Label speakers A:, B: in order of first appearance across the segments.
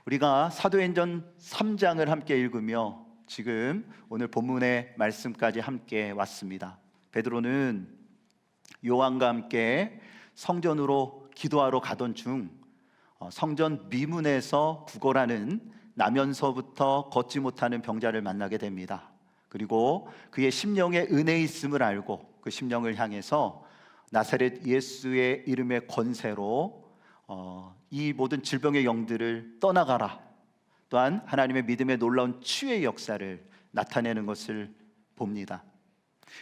A: 우리가 사도행전 3장을 함께 읽으며 지금 오늘 본문의 말씀까지 함께 왔습니다. 베드로는 요한과 함께 성전으로 기도하러 가던 중 성전 미문에서 구걸하는 나면서부터 걷지 못하는 병자를 만나게 됩니다. 그리고 그의 심령에 은혜 있음을 알고 그 심령을 향해서 나사렛 예수의 이름의 권세로 이 모든 질병의 영들을 떠나가라, 또한 하나님의 믿음의 놀라운 치유의 역사를 나타내는 것을 봅니다.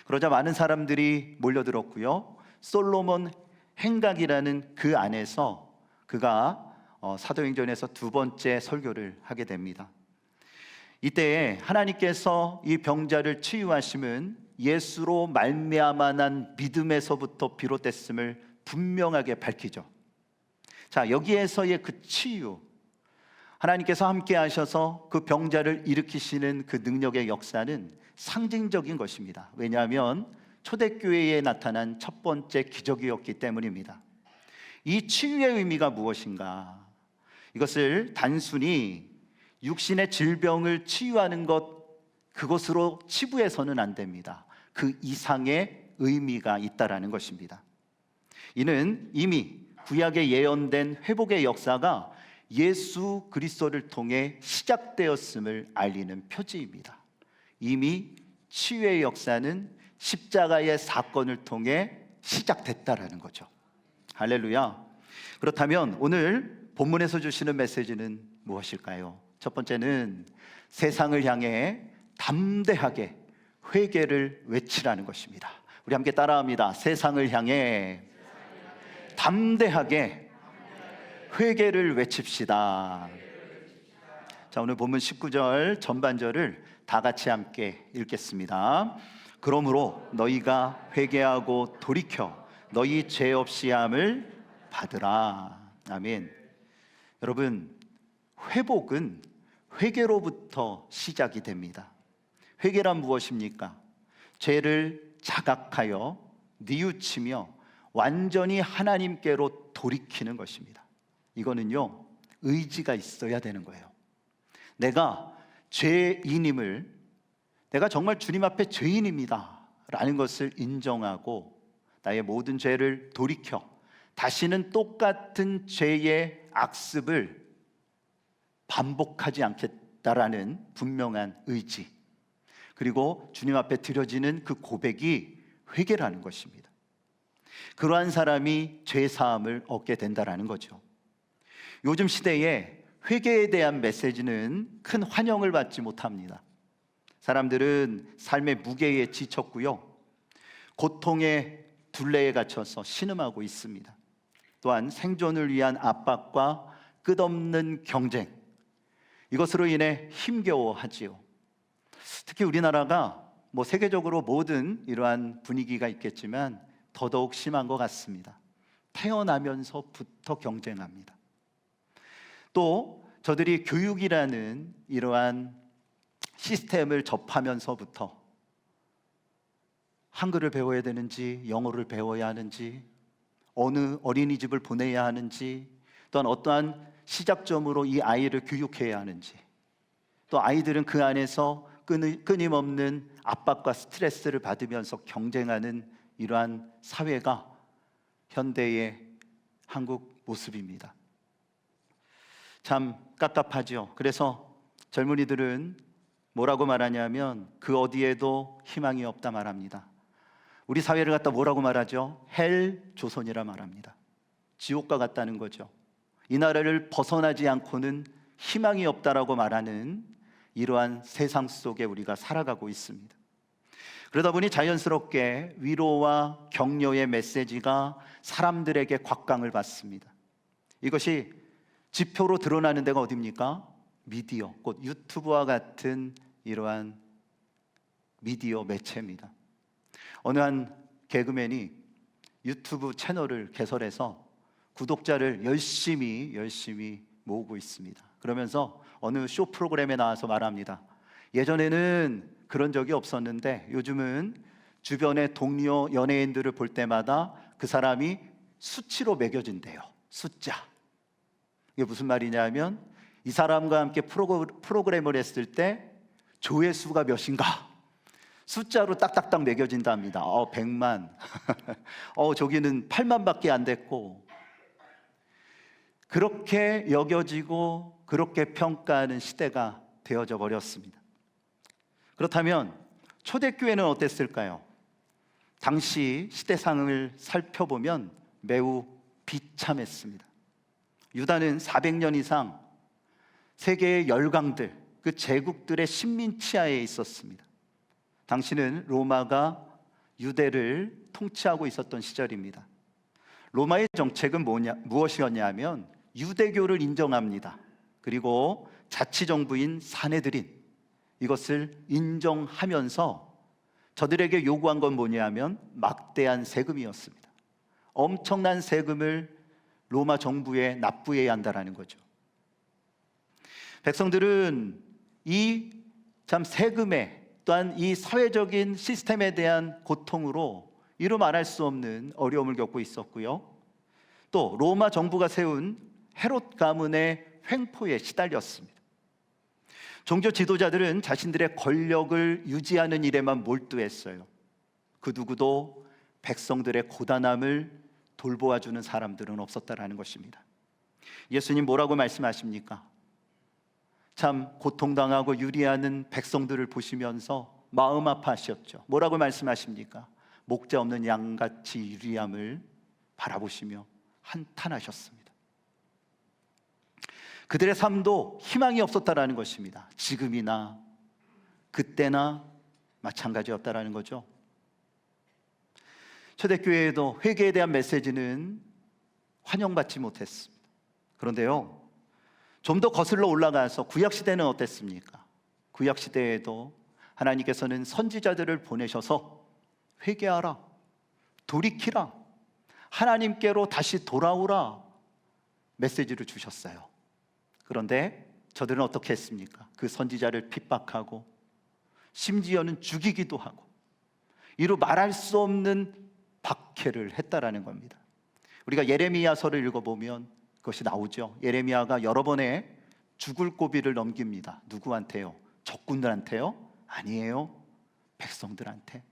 A: 그러자 많은 사람들이 몰려들었고요, 솔로몬 행각이라는 그 안에서 그가 사도행전에서 두 번째 설교를 하게 됩니다. 이때에 하나님께서 이 병자를 치유하심은 예수로 말미암아 난 믿음에서부터 비롯됐음을 분명하게 밝히죠. 자, 여기에서의 그 치유, 하나님께서 함께 하셔서 그 병자를 일으키시는 그 능력의 역사는 상징적인 것입니다. 왜냐하면 초대교회에 나타난 첫 번째 기적이었기 때문입니다. 이 치유의 의미가 무엇인가? 이것을 단순히 육신의 질병을 치유하는 것, 그것으로 치부해서는 안 됩니다. 그 이상의 의미가 있다라는 것입니다. 이는 이미 구약에 예언된 회복의 역사가 예수 그리스도를 통해 시작되었음을 알리는 표지입니다. 이미 치유의 역사는 십자가의 사건을 통해 시작됐다라는 거죠. 할렐루야. 그렇다면 오늘 본문에서 주시는 메시지는 무엇일까요? 첫 번째는 세상을 향해 담대하게 회개를 외치라는 것입니다. 우리 함께 따라합니다. 세상을 향해 담대하게 회개를 외칩시다. 자, 오늘 본문 19절 전반절을 다 같이 함께 읽겠습니다. 그러므로 너희가 회개하고 돌이켜 너희 죄 없이 함을 받으라. 아멘. 여러분, 회복은 회개로부터 시작이 됩니다. 회개란 무엇입니까? 죄를 자각하여 뉘우치며 완전히 하나님께로 돌이키는 것입니다. 이거는요, 의지가 있어야 되는 거예요. 내가 죄인임을, 내가 정말 주님 앞에 죄인입니다 라는 것을 인정하고 나의 모든 죄를 돌이켜 다시는 똑같은 죄의 악습을 반복하지 않겠다라는 분명한 의지, 그리고 주님 앞에 드려지는 그 고백이 회개라는 것입니다. 그러한 사람이 죄사함을 얻게 된다라는 거죠. 요즘 시대에 회개에 대한 메시지는 큰 환영을 받지 못합니다. 사람들은 삶의 무게에 지쳤고요, 고통의 둘레에 갇혀서 신음하고 있습니다. 또한 생존을 위한 압박과 끝없는 경쟁, 이것으로 인해 힘겨워하지요. 특히 우리나라가 세계적으로 모든 이러한 분위기가 있겠지만 더더욱 심한 것 같습니다. 태어나면서부터 경쟁합니다. 또 저들이 교육이라는 이러한 시스템을 접하면서부터 한글을 배워야 되는지, 영어를 배워야 하는지, 어느 어린이집을 보내야 하는지, 또한 어떠한 시작점으로 이 아이를 교육해야 하는지, 또 아이들은 그 안에서 끊임없는 압박과 스트레스를 받으면서 경쟁하는 이러한 사회가 현대의 한국 모습입니다. 참 깝깝하죠. 그래서 젊은이들은 뭐라고 말하냐면 그 어디에도 희망이 없다 말합니다. 우리 사회를 갖다 뭐라고 말하죠? 헬 조선이라 말합니다. 지옥과 같다는 거죠. 이 나라를 벗어나지 않고는 희망이 없다라고 말하는 이러한 세상 속에 우리가 살아가고 있습니다. 그러다 보니 자연스럽게 위로와 격려의 메시지가 사람들에게 곽광을 받습니다. 이것이 지표로 드러나는 데가 어디입니까? 미디어, 곧 유튜브와 같은 이러한 미디어 매체입니다. 어느 한 개그맨이 유튜브 채널을 개설해서 구독자를 열심히 모으고 있습니다. 그러면서 어느 쇼 프로그램에 나와서 말합니다. 예전에는 그런 적이 없었는데 요즘은 주변의 동료 연예인들을 볼 때마다 그 사람이 수치로 매겨진대요. 숫자. 이게 무슨 말이냐면 이 사람과 함께 프로그램을 했을 때 조회수가 몇인가 숫자로 딱딱딱 매겨진답니다. 100만, 저기는 8만밖에 안 됐고, 그렇게 여겨지고 그렇게 평가하는 시대가 되어져 버렸습니다. 그렇다면 초대교회는 어땠을까요? 당시 시대상을 살펴보면 매우 비참했습니다. 유다는 400년 이상 세계의 열강들, 그 제국들의 식민 치하에 있었습니다. 당시는 로마가 유대를 통치하고 있었던 시절입니다. 로마의 정책은 무엇이었냐면 유대교를 인정합니다. 그리고 자치정부인 사내들인 이것을 인정하면서 저들에게 요구한 건 뭐냐면 막대한 세금이었습니다. 엄청난 세금을 로마 정부에 납부해야 한다는 거죠. 백성들은 이 참 세금에 또한 이 사회적인 시스템에 대한 고통으로 이루 말할 수 없는 어려움을 겪고 있었고요. 또 로마 정부가 세운 헤롯 가문의 횡포에 시달렸습니다. 종교 지도자들은 자신들의 권력을 유지하는 일에만 몰두했어요. 그 누구도 백성들의 고단함을 돌보아주는 사람들은 없었다라는 것입니다. 예수님 뭐라고 말씀하십니까? 참 고통당하고 유리하는 백성들을 보시면서 마음 아파하셨죠. 뭐라고 말씀하십니까? 목자 없는 양같이 유리함을 바라보시며 한탄하셨습니다. 그들의 삶도 희망이 없었다라는 것입니다. 지금이나 그때나 마찬가지였다라는 거죠. 초대교회에도 회개에 대한 메시지는 환영받지 못했습니다. 그런데요, 좀 더 거슬러 올라가서 구약시대는 어땠습니까? 구약시대에도 하나님께서는 선지자들을 보내셔서 회개하라, 돌이키라, 하나님께로 다시 돌아오라 메시지를 주셨어요. 그런데 저들은 어떻게 했습니까? 그 선지자를 핍박하고 심지어는 죽이기도 하고 이루 말할 수 없는 박해를 했다라는 겁니다. 우리가 예레미야서를 읽어보면 그것이 나오죠. 예레미야가 여러 번의 죽을 고비를 넘깁니다. 누구한테요? 적군들한테요? 아니에요. 백성들한테.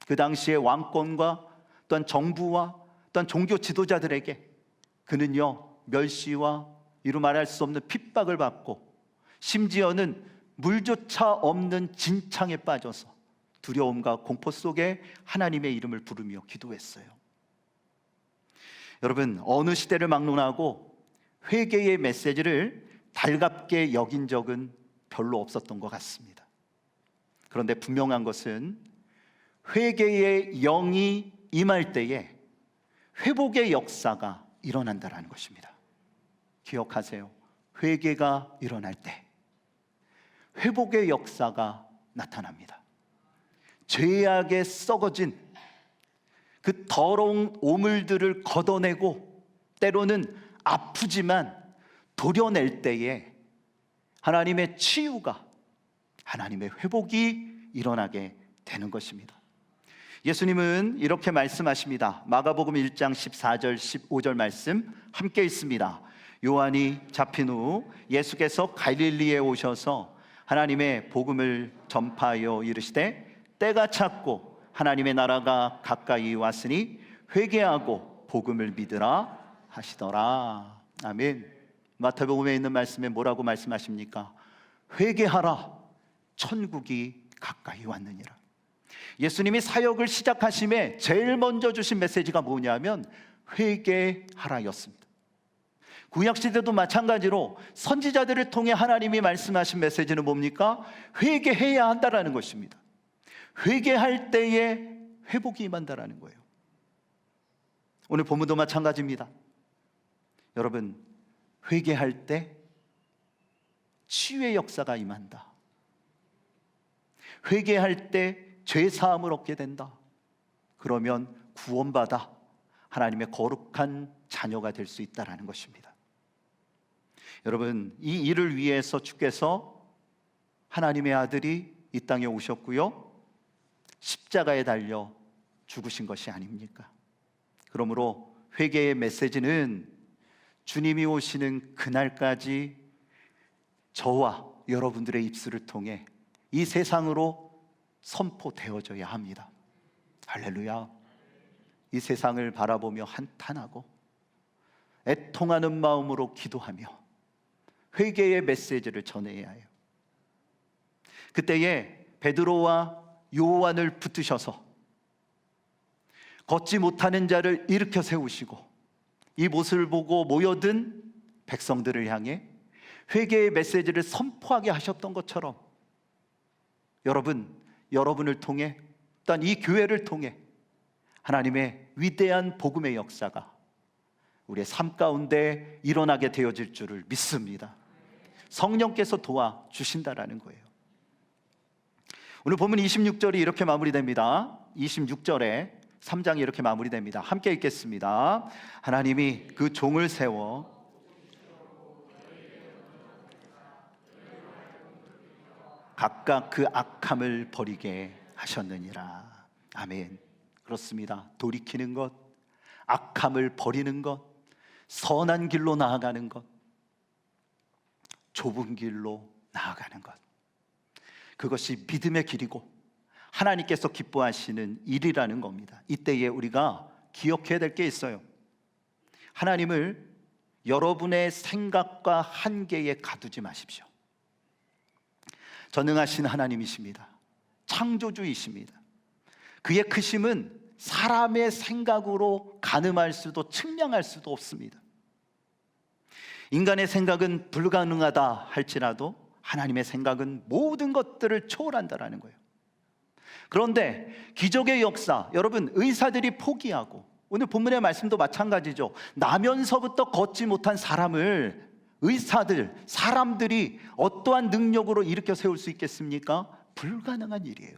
A: 그 당시의 왕권과 또한 정부와 또한 종교 지도자들에게 그는요 멸시와 이루 말할 수 없는 핍박을 받고 심지어는 물조차 없는 진창에 빠져서 두려움과 공포 속에 하나님의 이름을 부르며 기도했어요. 여러분, 어느 시대를 막론하고 회개의 메시지를 달갑게 여긴 적은 별로 없었던 것 같습니다. 그런데 분명한 것은 회개의 영이 임할 때에 회복의 역사가 일어난다는 것입니다. 기억하세요. 회개가 일어날 때 회복의 역사가 나타납니다. 죄악에 썩어진 그 더러운 오물들을 걷어내고 때로는 아프지만 도려낼 때에 하나님의 치유가, 하나님의 회복이 일어나게 되는 것입니다. 예수님은 이렇게 말씀하십니다. 마가복음 1장 14절 15절 말씀 함께 있습니다. 요한이 잡힌 후 예수께서 갈릴리에 오셔서 하나님의 복음을 전파하여 이르시되 때가 찼고 하나님의 나라가 가까이 왔으니 회개하고 복음을 믿으라 하시더라. 아멘. 마태복음에 있는 말씀에 뭐라고 말씀하십니까? 회개하라, 천국이 가까이 왔느니라. 예수님이 사역을 시작하심에 제일 먼저 주신 메시지가 뭐냐면 회개하라였습니다. 구약시대도 마찬가지로 선지자들을 통해 하나님이 말씀하신 메시지는 뭡니까? 회개해야 한다라는 것입니다. 회개할 때에 회복이 임한다라는 거예요. 오늘 본문도 마찬가지입니다. 여러분, 회개할 때 치유의 역사가 임한다. 회개할 때 죄사함을 얻게 된다. 그러면 구원받아 하나님의 거룩한 자녀가 될 수 있다는 것입니다. 여러분, 이 일을 위해서 주께서 하나님의 아들이 이 땅에 오셨고요, 십자가에 달려 죽으신 것이 아닙니까? 그러므로 회개의 메시지는 주님이 오시는 그날까지 저와 여러분들의 입술을 통해 이 세상으로 선포되어져야 합니다. 할렐루야. 이 세상을 바라보며 한탄하고 애통하는 마음으로 기도하며 회개의 메시지를 전해야 해요. 그때에 베드로와 요한을 붙드셔서 걷지 못하는 자를 일으켜 세우시고 이 모습을 보고 모여든 백성들을 향해 회개의 메시지를 선포하게 하셨던 것처럼 여러분을 통해 또한 이 교회를 통해 하나님의 위대한 복음의 역사가 우리의 삶 가운데 일어나게 되어질 줄을 믿습니다. 성령께서 도와주신다라는 거예요. 오늘 본문 26절이 이렇게 마무리됩니다. 26절에 3장이 이렇게 마무리됩니다. 함께 읽겠습니다. 하나님이 그 종을 세워 각각 그 악함을 버리게 하셨느니라. 아멘. 그렇습니다. 돌이키는 것, 악함을 버리는 것, 선한 길로 나아가는 것, 좁은 길로 나아가는 것, 그것이 믿음의 길이고 하나님께서 기뻐하시는 일이라는 겁니다. 이때에 우리가 기억해야 될 게 있어요. 하나님을 여러분의 생각과 한계에 가두지 마십시오. 전능하신 하나님이십니다. 창조주이십니다. 그의 크심은 사람의 생각으로 가늠할 수도 측량할 수도 없습니다. 인간의 생각은 불가능하다 할지라도 하나님의 생각은 모든 것들을 초월한다라는 거예요. 그런데 기적의 역사, 여러분, 의사들이 포기하고 오늘 본문의 말씀도 마찬가지죠. 나면서부터 걷지 못한 사람을 사람들이 어떠한 능력으로 일으켜 세울 수 있겠습니까? 불가능한 일이에요.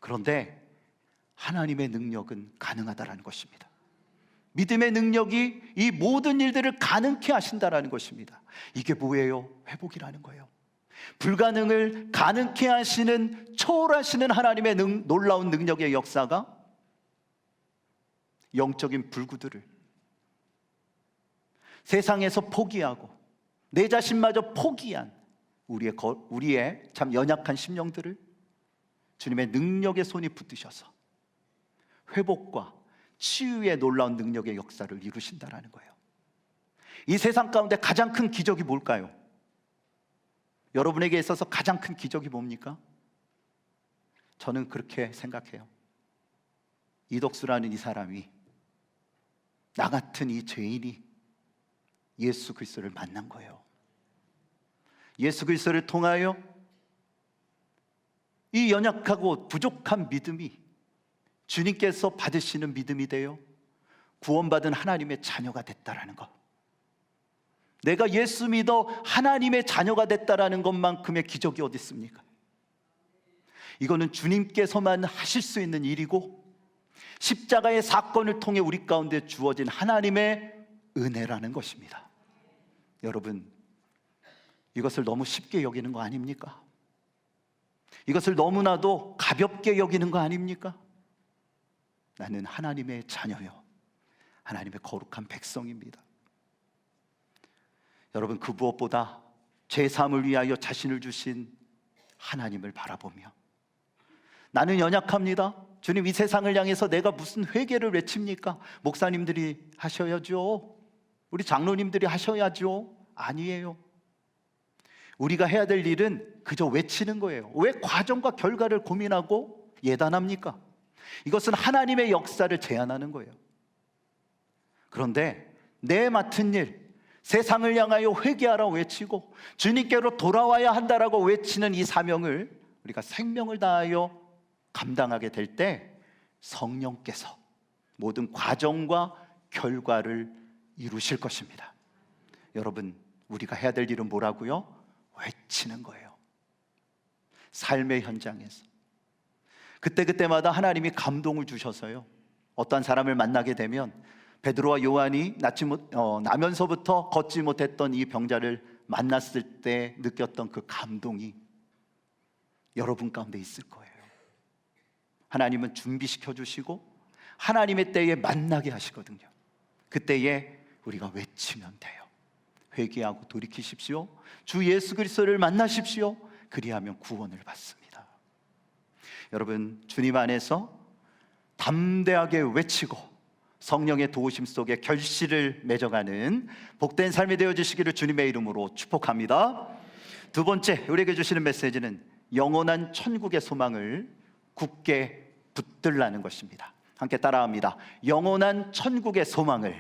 A: 그런데 하나님의 능력은 가능하다라는 것입니다. 믿음의 능력이 이 모든 일들을 가능케 하신다라는 것입니다. 이게 뭐예요? 회복이라는 거예요. 불가능을 가능케 하시는, 초월하시는 하나님의 놀라운 능력의 역사가 영적인 불구들을 세상에서 포기하고 내 자신마저 포기한 우리의 참 연약한 심령들을 주님의 능력의 손이 붙드셔서 회복과 치유의 놀라운 능력의 역사를 이루신다라는 거예요. 이 세상 가운데 가장 큰 기적이 뭘까요? 여러분에게 있어서 가장 큰 기적이 뭡니까? 저는 그렇게 생각해요. 이덕수라는 이 사람이, 나 같은 이 죄인이 예수 그리스도를 만난 거예요. 예수 그리스도를 통하여 이 연약하고 부족한 믿음이 주님께서 받으시는 믿음이 되어 구원받은 하나님의 자녀가 됐다라는 것. 내가 예수 믿어 하나님의 자녀가 됐다라는 것만큼의 기적이 어디 있습니까? 이거는 주님께서만 하실 수 있는 일이고 십자가의 사건을 통해 우리 가운데 주어진 하나님의 은혜라는 것입니다. 여러분, 이것을 너무 쉽게 여기는 거 아닙니까? 이것을 너무나도 가볍게 여기는 거 아닙니까? 나는 하나님의 자녀요, 하나님의 거룩한 백성입니다. 여러분, 그 무엇보다 제3을 위하여 자신을 주신 하나님을 바라보며, 나는 연약합니다. 주님, 이 세상을 향해서 내가 무슨 회개를 외칩니까? 목사님들이 하셔야죠. 우리 장로님들이 하셔야죠. 아니에요. 우리가 해야 될 일은 그저 외치는 거예요. 왜 과정과 결과를 고민하고 예단합니까? 이것은 하나님의 역사를 제안하는 거예요. 그런데 내 맡은 일, 세상을 향하여 회개하라 외치고 주님께로 돌아와야 한다라고 외치는 이 사명을 우리가 생명을 다하여 감당하게 될 때 성령께서 모든 과정과 결과를 이루실 것입니다. 여러분, 우리가 해야 될 일은 뭐라고요? 외치는 거예요. 삶의 현장에서 그때마다 하나님이 감동을 주셔서요, 어떤 사람을 만나게 되면 베드로와 요한이 나면서부터 걷지 못했던 이 병자를 만났을 때 느꼈던 그 감동이 여러분 가운데 있을 거예요. 하나님은 준비시켜 주시고 하나님의 때에 만나게 하시거든요. 그때에 우리가 외치면 돼요. 회개하고 돌이키십시오. 주 예수 그리스도를 만나십시오. 그리하면 구원을 받습니다. 여러분, 주님 안에서 담대하게 외치고 성령의 도우심 속에 결실을 맺어가는 복된 삶이 되어주시기를 주님의 이름으로 축복합니다. 두 번째, 우리에게 주시는 메시지는 영원한 천국의 소망을 굳게 붙들라는 것입니다. 함께 따라합니다. 영원한 천국의 소망을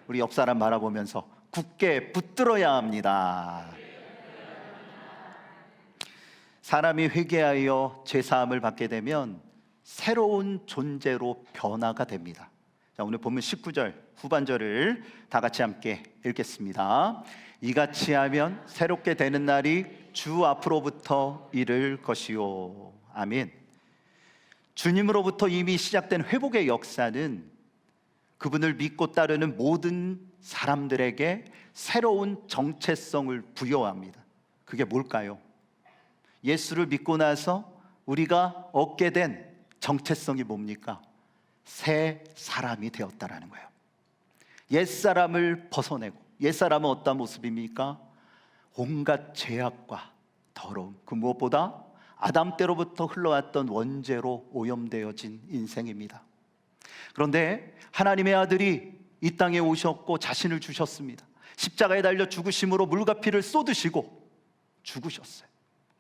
A: 우리 옆 사람 바라보면서 굳게 붙들어야 합니다. 사람이 회개하여 죄사함을 받게 되면 새로운 존재로 변화가 됩니다. 자, 오늘 본문 19절 후반절을 다 같이 함께 읽겠습니다. 이같이 하면 새롭게 되는 날이 주 앞으로부터 이를 것이요. 아멘. 주님으로부터 이미 시작된 회복의 역사는 그분을 믿고 따르는 모든 사람들에게 새로운 정체성을 부여합니다. 그게 뭘까요? 예수를 믿고 나서 우리가 얻게 된 정체성이 뭡니까? 새 사람이 되었다라는 거예요. 옛사람을 벗어내고, 옛사람은 어떤 모습입니까? 온갖 죄악과 더러움, 그 무엇보다 아담 때로부터 흘러왔던 원죄로 오염되어진 인생입니다. 그런데 하나님의 아들이 이 땅에 오셨고 자신을 주셨습니다. 십자가에 달려 죽으심으로 물과 피를 쏟으시고 죽으셨어요.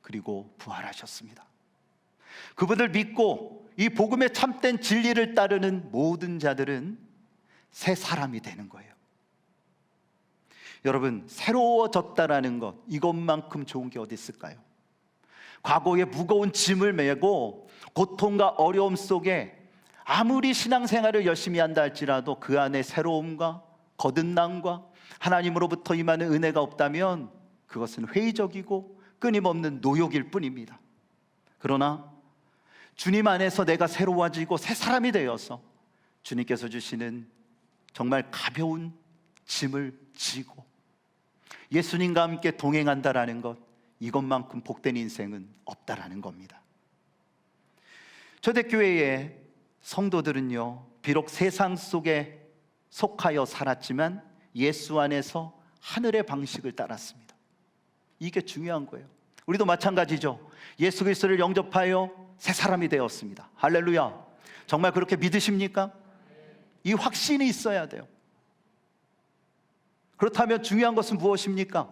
A: 그리고 부활하셨습니다. 그분을 믿고 이 복음의 참된 진리를 따르는 모든 자들은 새 사람이 되는 거예요. 여러분, 새로워졌다라는 것, 이것만큼 좋은 게 어디 있을까요? 과거의 무거운 짐을 메고 고통과 어려움 속에 아무리 신앙생활을 열심히 한다 할지라도 그 안에 새로움과 거듭남과 하나님으로부터 임하는 은혜가 없다면 그것은 회의적이고 끊임없는 노역일 뿐입니다. 그러나 주님 안에서 내가 새로워지고 새 사람이 되어서 주님께서 주시는 정말 가벼운 짐을 지고 예수님과 함께 동행한다라는 것, 이것만큼 복된 인생은 없다라는 겁니다. 초대교회의 성도들은요, 비록 세상 속에 속하여 살았지만 예수 안에서 하늘의 방식을 따랐습니다. 이게 중요한 거예요. 우리도 마찬가지죠. 예수 그리스도를 영접하여 새 사람이 되었습니다. 할렐루야. 정말 그렇게 믿으십니까? 이 확신이 있어야 돼요. 그렇다면 중요한 것은 무엇입니까?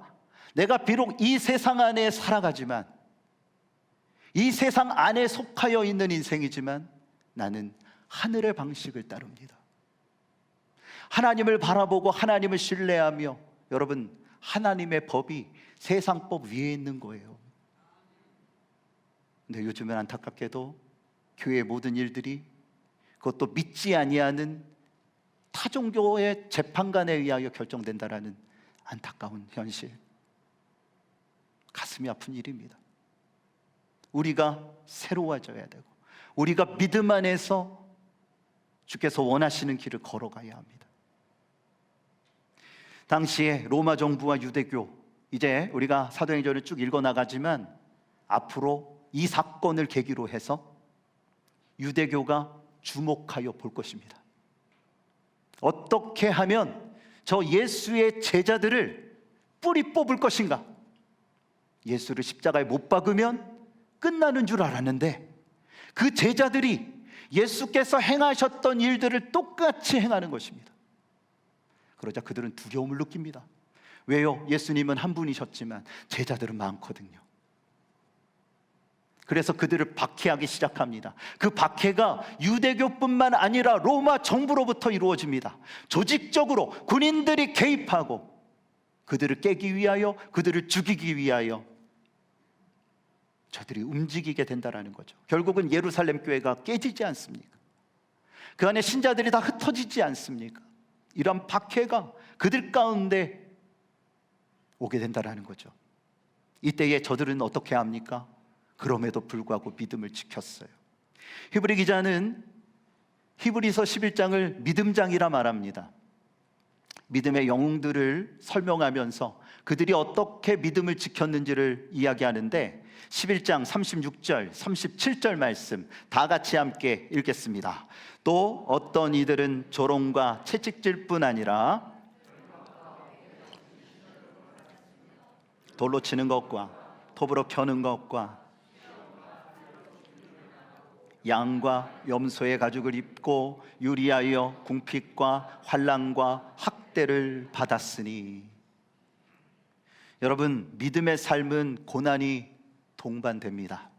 A: 내가 비록 이 세상 안에 살아가지만, 이 세상 안에 속하여 있는 인생이지만 나는 하늘의 방식을 따릅니다. 하나님을 바라보고 하나님을 신뢰하며, 여러분, 하나님의 법이 세상 법 위에 있는 거예요. 근데 요즘은 안타깝게도 교회의 모든 일들이 그것도 믿지 아니하는 타종교의 재판관에 의하여 결정된다라는 안타까운 현실, 가슴이 아픈 일입니다. 우리가 새로워져야 되고 우리가 믿음 안에서 주께서 원하시는 길을 걸어가야 합니다. 당시에 로마 정부와 유대교, 이제 우리가 사도행전을 쭉 읽어나가지만 앞으로 이 사건을 계기로 해서 유대교가 주목하여 볼 것입니다. 어떻게 하면 저 예수의 제자들을 뿌리 뽑을 것인가? 예수를 십자가에 못 박으면 끝나는 줄 알았는데 그 제자들이 예수께서 행하셨던 일들을 똑같이 행하는 것입니다. 그러자 그들은 두려움을 느낍니다. 왜요? 예수님은 한 분이셨지만 제자들은 많거든요. 그래서 그들을 박해하기 시작합니다. 그 박해가 유대교뿐만 아니라 로마 정부로부터 이루어집니다. 조직적으로 군인들이 개입하고 그들을 깨기 위하여, 그들을 죽이기 위하여 저들이 움직이게 된다는 거죠. 결국은 예루살렘 교회가 깨지지 않습니까? 그 안에 신자들이 다 흩어지지 않습니까? 이런 박해가 그들 가운데 오게 된다는 거죠. 이때에 저들은 어떻게 합니까? 그럼에도 불구하고 믿음을 지켰어요. 히브리 기자는 히브리서 11장을 믿음장이라 말합니다. 믿음의 영웅들을 설명하면서 그들이 어떻게 믿음을 지켰는지를 이야기하는데 11장 36절, 37절 말씀 다 같이 함께 읽겠습니다. 또 어떤 이들은 조롱과 채찍질 뿐 아니라 돌로 치는 것과 톱으로 켜는 것과 양과 염소의 가죽을 입고 유리하여 궁핍과 환난과 학대를 받았으니. 여러분, 믿음의 삶은 고난이 동반됩니다.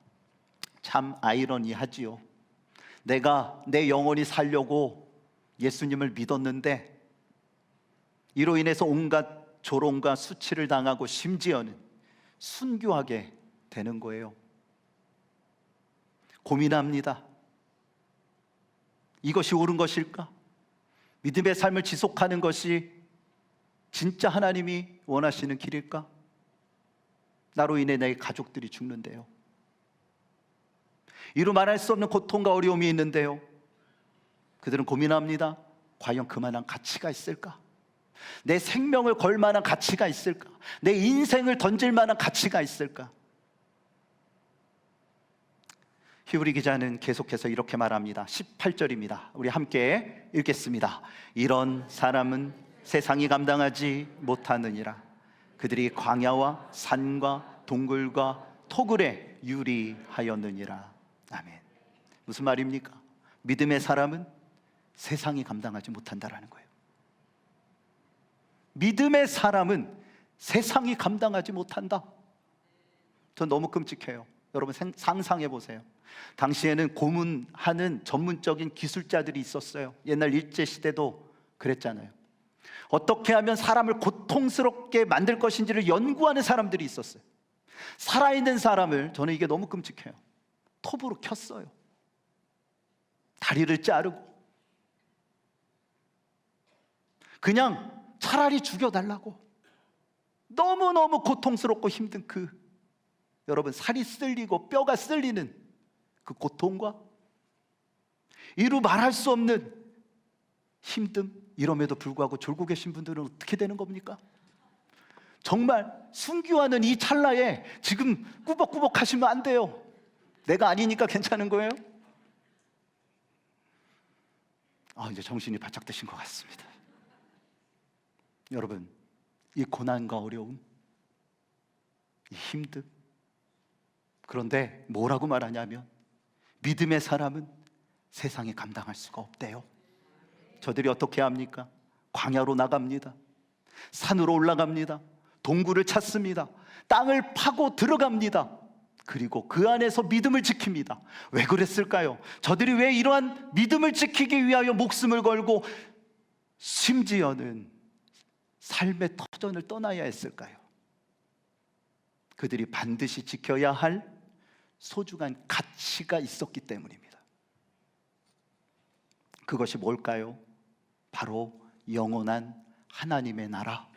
A: 참 아이러니하지요. 내가 내 영혼이 살려고 예수님을 믿었는데 이로 인해서 온갖 조롱과 수치를 당하고 심지어는 순교하게 되는 거예요. 고민합니다. 이것이 옳은 것일까? 믿음의 삶을 지속하는 것이 진짜 하나님이 원하시는 길일까? 나로 인해 내 가족들이 죽는데요. 이루 말할 수 없는 고통과 어려움이 있는데요. 그들은 고민합니다. 과연 그만한 가치가 있을까? 내 생명을 걸 만한 가치가 있을까? 내 인생을 던질 만한 가치가 있을까? 히브리 기자는 계속해서 이렇게 말합니다. 18절입니다. 우리 함께 읽겠습니다. 이런 사람은 세상이 감당하지 못하느니라. 그들이 광야와 산과 동굴과 토굴에 유리하였느니라. 아멘. 무슨 말입니까? 믿음의 사람은 세상이 감당하지 못한다라는 거예요. 믿음의 사람은 세상이 감당하지 못한다. 전 너무 끔찍해요. 여러분 상상해 보세요. 당시에는 고문하는 전문적인 기술자들이 있었어요. 옛날 일제시대도 그랬잖아요. 어떻게 하면 사람을 고통스럽게 만들 것인지를 연구하는 사람들이 있었어요. 살아있는 사람을, 저는 이게 너무 끔찍해요, 톱으로 켰어요. 다리를 자르고 그냥 차라리 죽여달라고. 너무너무 고통스럽고 힘든 여러분 살이 쓸리고 뼈가 쓸리는 그 고통과 이루 말할 수 없는 힘듦, 이럼에도 불구하고 졸고 계신 분들은 어떻게 되는 겁니까? 정말 순교하는 이 찰나에 지금 꾸벅꾸벅 하시면 안 돼요. 내가 아니니까 괜찮은 거예요? 이제 정신이 바짝 드신 것 같습니다. 여러분, 이 고난과 어려움, 이 힘듦, 그런데 뭐라고 말하냐면 믿음의 사람은 세상에 감당할 수가 없대요. 저들이 어떻게 합니까? 광야로 나갑니다. 산으로 올라갑니다. 동굴을 찾습니다. 땅을 파고 들어갑니다. 그리고 그 안에서 믿음을 지킵니다. 왜 그랬을까요? 저들이 왜 이러한 믿음을 지키기 위하여 목숨을 걸고 심지어는 삶의 터전을 떠나야 했을까요? 그들이 반드시 지켜야 할 소중한 가치가 있었기 때문입니다. 그것이 뭘까요? 바로 영원한 하나님의 나라,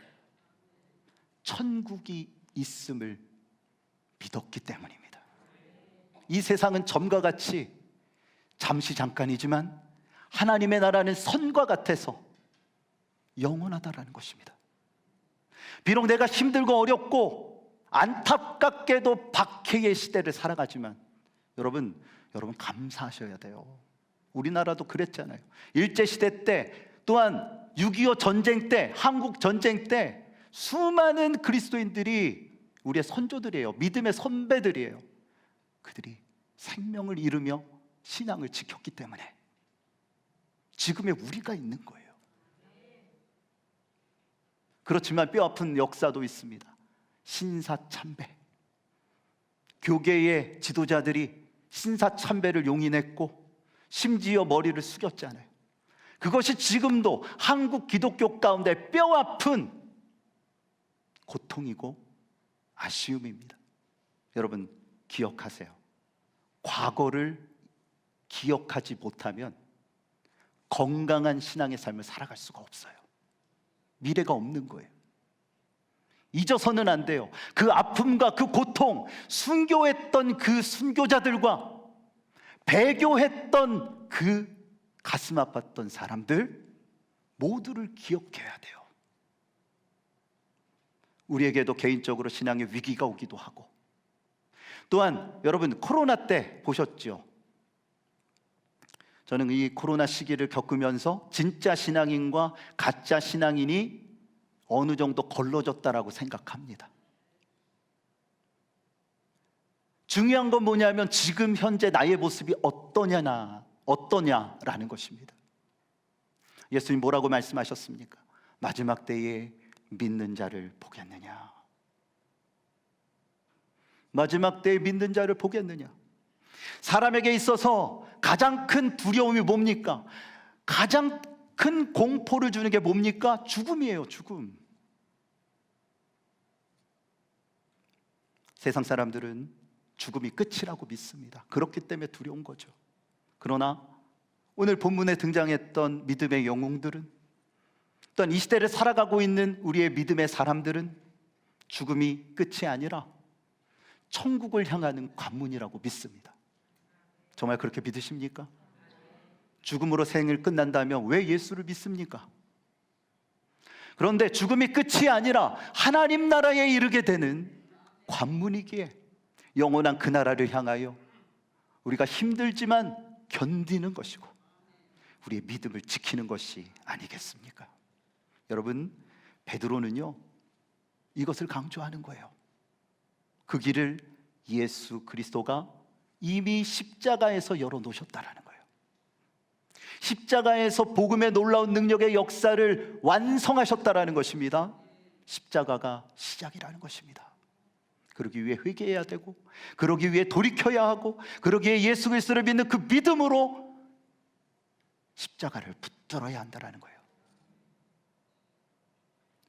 A: 천국이 있음을 믿었기 때문입니다. 이 세상은 점과 같이 잠시 잠깐이지만 하나님의 나라는 선과 같아서 영원하다라는 것입니다. 비록 내가 힘들고 어렵고 안타깝게도 박해의 시대를 살아가지만 여러분 감사하셔야 돼요. 우리나라도 그랬잖아요. 일제시대 때, 또한 6.25 전쟁 때, 한국 전쟁 때 수많은 그리스도인들이 우리의 선조들이에요. 믿음의 선배들이에요. 그들이 생명을 잃으며 신앙을 지켰기 때문에 지금의 우리가 있는 거예요. 그렇지만 뼈아픈 역사도 있습니다. 신사참배, 교계의 지도자들이 신사참배를 용인했고 심지어 머리를 숙였잖아요. 그것이 지금도 한국 기독교 가운데 뼈아픈 고통이고 아쉬움입니다. 여러분 기억하세요. 과거를 기억하지 못하면 건강한 신앙의 삶을 살아갈 수가 없어요. 미래가 없는 거예요. 잊어서는 안 돼요. 그 아픔과 그 고통, 순교했던 그 순교자들과 배교했던 그 가슴 아팠던 사람들 모두를 기억해야 돼요. 우리에게도 개인적으로 신앙의 위기가 오기도 하고, 또한 여러분 코로나 때 보셨죠? 저는 이 코로나 시기를 겪으면서 진짜 신앙인과 가짜 신앙인이 어느 정도 걸러졌다라고 생각합니다. 중요한 건 뭐냐면 지금 현재 나의 모습이 어떠냐라는 것입니다. 예수님 뭐라고 말씀하셨습니까? 마지막 때에 믿는 자를 보겠느냐. 마지막 때에 믿는 자를 보겠느냐. 사람에게 있어서 가장 큰 두려움이 뭡니까? 가장 큰 공포를 주는 게 뭡니까? 죽음이에요. 죽음. 세상 사람들은 죽음이 끝이라고 믿습니다. 그렇기 때문에 두려운 거죠. 그러나 오늘 본문에 등장했던 믿음의 영웅들은, 또한 이 시대를 살아가고 있는 우리의 믿음의 사람들은 죽음이 끝이 아니라 천국을 향하는 관문이라고 믿습니다. 정말 그렇게 믿으십니까? 죽음으로 생을 끝난다면 왜 예수를 믿습니까? 그런데 죽음이 끝이 아니라 하나님 나라에 이르게 되는 관문이기에 영원한 그 나라를 향하여 우리가 힘들지만 견디는 것이고 우리의 믿음을 지키는 것이 아니겠습니까? 여러분, 베드로는요 이것을 강조하는 거예요. 그 길을 예수 그리스도가 이미 십자가에서 열어놓으셨다라는 거예요. 십자가에서 복음의 놀라운 능력의 역사를 완성하셨다라는 것입니다. 십자가가 시작이라는 것입니다. 그러기 위해 회개해야 되고, 그러기 위해 돌이켜야 하고, 그러기에 예수 그리스도를 믿는 그 믿음으로 십자가를 붙들어야 한다는 거예요.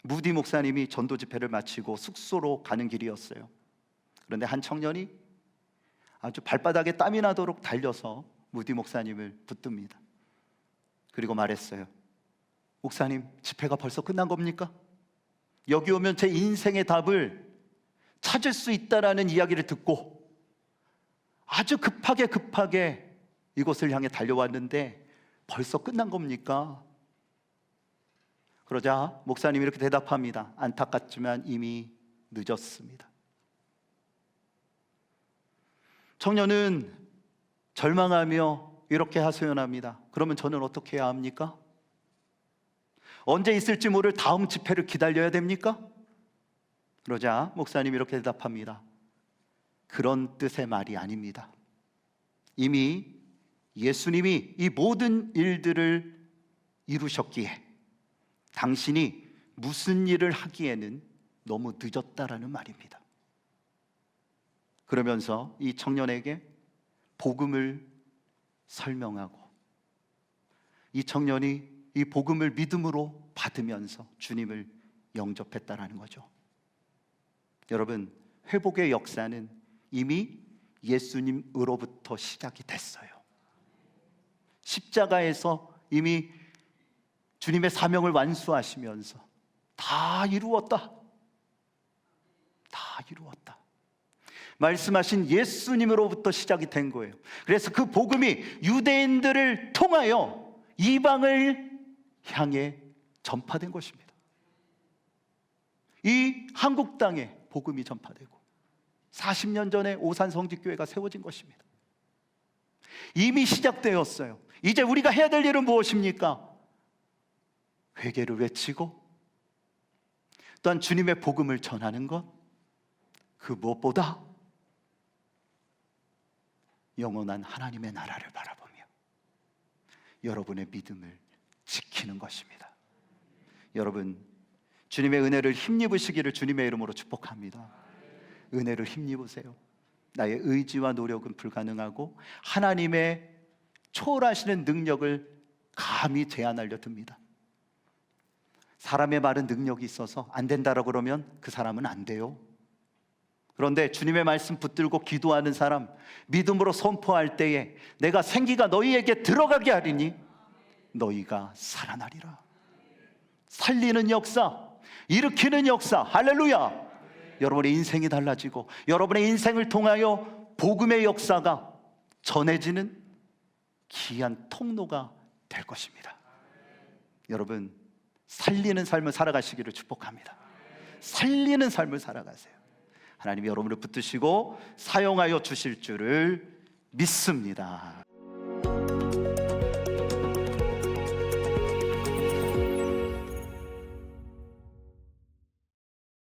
A: 무디 목사님이 전도 집회를 마치고 숙소로 가는 길이었어요. 그런데 한 청년이 아주 발바닥에 땀이 나도록 달려서 무디 목사님을 붙듭니다. 그리고 말했어요. 목사님, 집회가 벌써 끝난 겁니까? 여기 오면 제 인생의 답을 찾을 수 있다라는 이야기를 듣고 아주 급하게 이곳을 향해 달려왔는데 벌써 끝난 겁니까? 그러자 목사님이 이렇게 대답합니다. 안타깝지만 이미 늦었습니다. 청년은 절망하며 이렇게 하소연합니다. 그러면 저는 어떻게 해야 합니까? 언제 있을지 모를 다음 집회를 기다려야 됩니까? 그러자 목사님이 이렇게 대답합니다. 그런 뜻의 말이 아닙니다. 이미 예수님이 이 모든 일들을 이루셨기에 당신이 무슨 일을 하기에는 너무 늦었다라는 말입니다. 그러면서 이 청년에게 복음을 설명하고 이 청년이 이 복음을 믿음으로 받으면서 주님을 영접했다라는 거죠. 여러분, 회복의 역사는 이미 예수님으로부터 시작이 됐어요. 십자가에서 이미 주님의 사명을 완수하시면서 다 이루었다. 말씀하신 예수님으로부터 시작이 된 거예요. 그래서 그 복음이 유대인들을 통하여 이방을 향해 전파된 것입니다. 이 한국 땅에 복음이 전파되고 40년 전에 오산 성직교회가 세워진 것입니다. 이미 시작되었어요. 이제 우리가 해야 될 일은 무엇입니까? 회개를 외치고 또한 주님의 복음을 전하는 것, 그 무엇보다 영원한 하나님의 나라를 바라보며 여러분의 믿음을 지키는 것입니다. 여러분, 주님의 은혜를 힘입으시기를 주님의 이름으로 축복합니다. 은혜를 힘입으세요. 나의 의지와 노력은 불가능하고 하나님의 초월하시는 능력을 감히 제안하려 듭니다. 사람의 말은 능력이 있어서 안 된다라고 그러면 그 사람은 안 돼요. 그런데 주님의 말씀 붙들고 기도하는 사람, 믿음으로 선포할 때에 내가 생기가 너희에게 들어가게 하리니 너희가 살아나리라. 살리는 역사, 일으키는 역사, 할렐루야. 여러분의 인생이 달라지고 여러분의 인생을 통하여 복음의 역사가 전해지는 귀한 통로가 될 것입니다. 여러분, 살리는 삶을 살아가시기를 축복합니다. 살리는 삶을 살아가세요. 하나님이 여러분을 붙드시고 사용하여 주실 줄을 믿습니다.